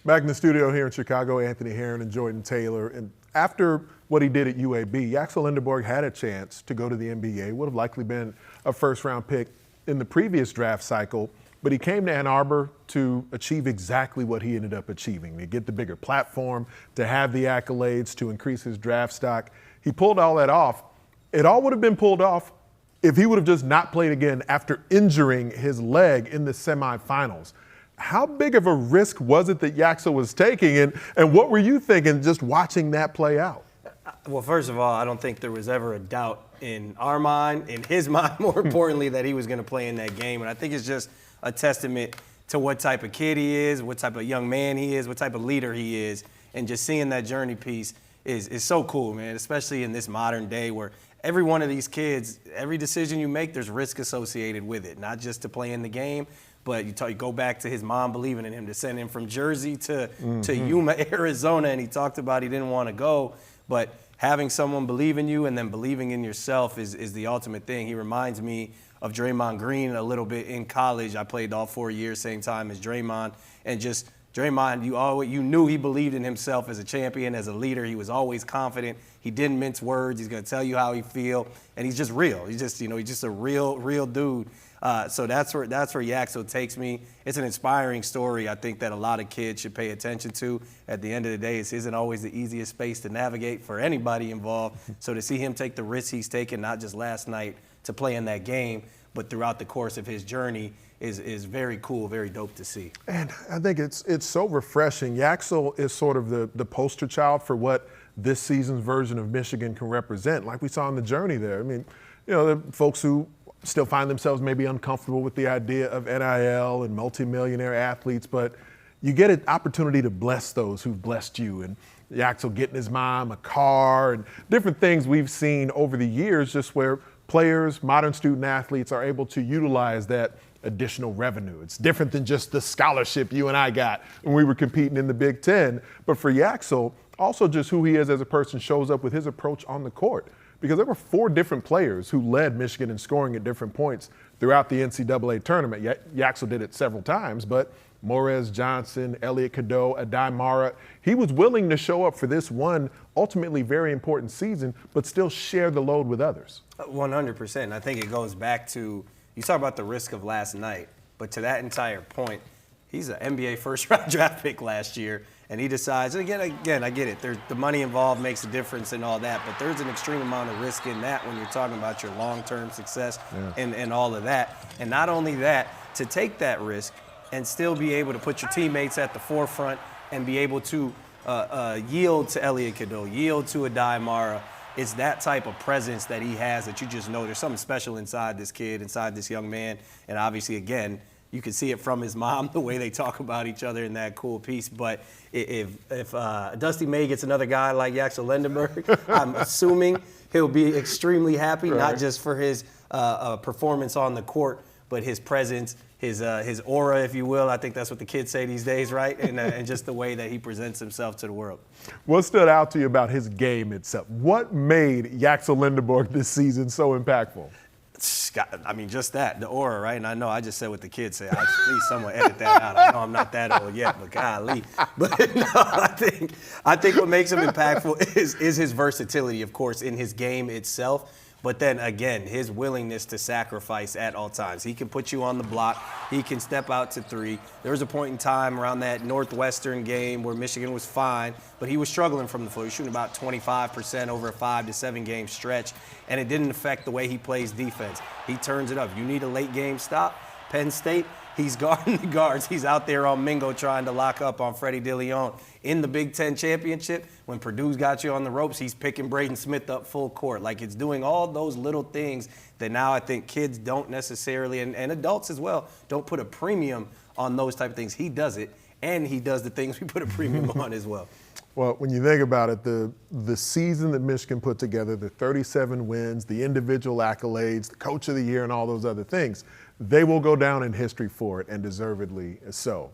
Back in the studio here in Chicago, Anthony Herron and Jordan Taylor. And after what he did at UAB, Yaxel Lendeborg had a chance to go to the NBA, would have likely been a first-round pick in the previous draft cycle, but he came to Ann Arbor to achieve exactly what he ended up achieving, to get the bigger platform, to have the accolades, to increase his draft stock. He pulled all that off. It all would have been pulled off if he would have just not played again after injuring his leg in the semifinals. How big of a risk was it that Yaxel was taking, and what were you thinking just watching that play out? Well, first of all, I don't think there was ever a doubt in our mind, in his mind, more importantly, that he was going to play in that game. And I think it's just a testament to what type of kid he is, what type of young man he is, what type of leader he is. And just seeing that journey piece is so cool, man, especially in this modern day where every one of these kids, every decision you make, there's risk associated with it, not just to play in the game, but you go back to his mom believing in him to send him from Jersey to Yuma, Arizona, and he talked about he didn't want to go. But having someone believe in you and then believing in yourself is the ultimate thing. He reminds me of Draymond Green a little bit in college. I played all 4 years, same time as Draymond. And just Draymond, you knew he believed in himself as a champion, as a leader. He was always confident. He didn't mince words. He's going to tell you how he feel. And he's just real. He's just a real dude. So that's where Yaxel takes me. It's an inspiring story, I think, that a lot of kids should pay attention to. At the end of the day, this isn't always the easiest space to navigate for anybody involved. So to see him take the risks he's taken, not just last night to play in that game, but throughout the course of his journey is very cool, very dope to see. And I think it's so refreshing. Yaxel is sort of the poster child for what this season's version of Michigan can represent, like we saw on the journey there. I mean, the folks who still find themselves maybe uncomfortable with the idea of NIL and multimillionaire athletes, but you get an opportunity to bless those who've blessed you. And Yaxel getting his mom a car and different things we've seen over the years, just where players, modern student athletes are able to utilize that additional revenue. It's different than just the scholarship you and I got when we were competing in the Big Ten. But for Yaxel, also just who he is as a person shows up with his approach on the court. Because there were 4 different players who led Michigan in scoring at different points throughout the NCAA tournament. Yaxel did it several times, but Morez Johnson, Elliot Cadeau, Adai Mara, he was willing to show up for this one ultimately very important season, but still share the load with others. 100%. I think it goes back to, you talk about the risk of last night, but to that entire point, he's an NBA first-round draft pick last year, and he decides, and again, I get it. The money involved makes a difference and all that, but there's an extreme amount of risk in that when you're talking about your long-term success and all of that. And not only that, to take that risk and still be able to put your teammates at the forefront and be able to yield to Elliot Cadeau, yield to Adai Mara. It's that type of presence that he has that you just know there's something special inside this kid, inside this young man. And obviously, again, you can see it from his mom, the way they talk about each other in that cool piece. But if Dusty May gets another guy like Yaxel Lendeborg, I'm assuming he'll be extremely happy, not just for his performance on the court, but his presence, his aura, if you will. I think that's what the kids say these days, right? And just the way that he presents himself to the world. What stood out to you about his game itself? What made Yaxel Lendeborg this season so impactful? I mean, just that, the aura, right? And I know I just said what the kids say. Please, someone edit that out. I know I'm not that old yet, but golly. But no, I think what makes him impactful is his versatility, of course, in his game itself. But then again, his willingness to sacrifice at all times. He can put you on the block. He can step out to 3. There was a point in time around that Northwestern game where Michigan was fine, but he was struggling from the floor. He was shooting about 25% over a 5 to 7 game stretch, and it didn't affect the way he plays defense. He turns it up. You need a late game stop. Penn State, he's guarding the guards. He's out there on Mingo trying to lock up on Freddie DeLeon. In the Big Ten championship, when Purdue's got you on the ropes, he's picking Braden Smith up full court. Like, it's doing all those little things that now I think kids don't necessarily, and adults as well, don't put a premium on those type of things. He does it, and he does the things we put a premium on as well. Well, when you think about it, the season that Michigan put together, the 37 wins, the individual accolades, the coach of the year, and all those other things, they will go down in history for it, and deservedly so.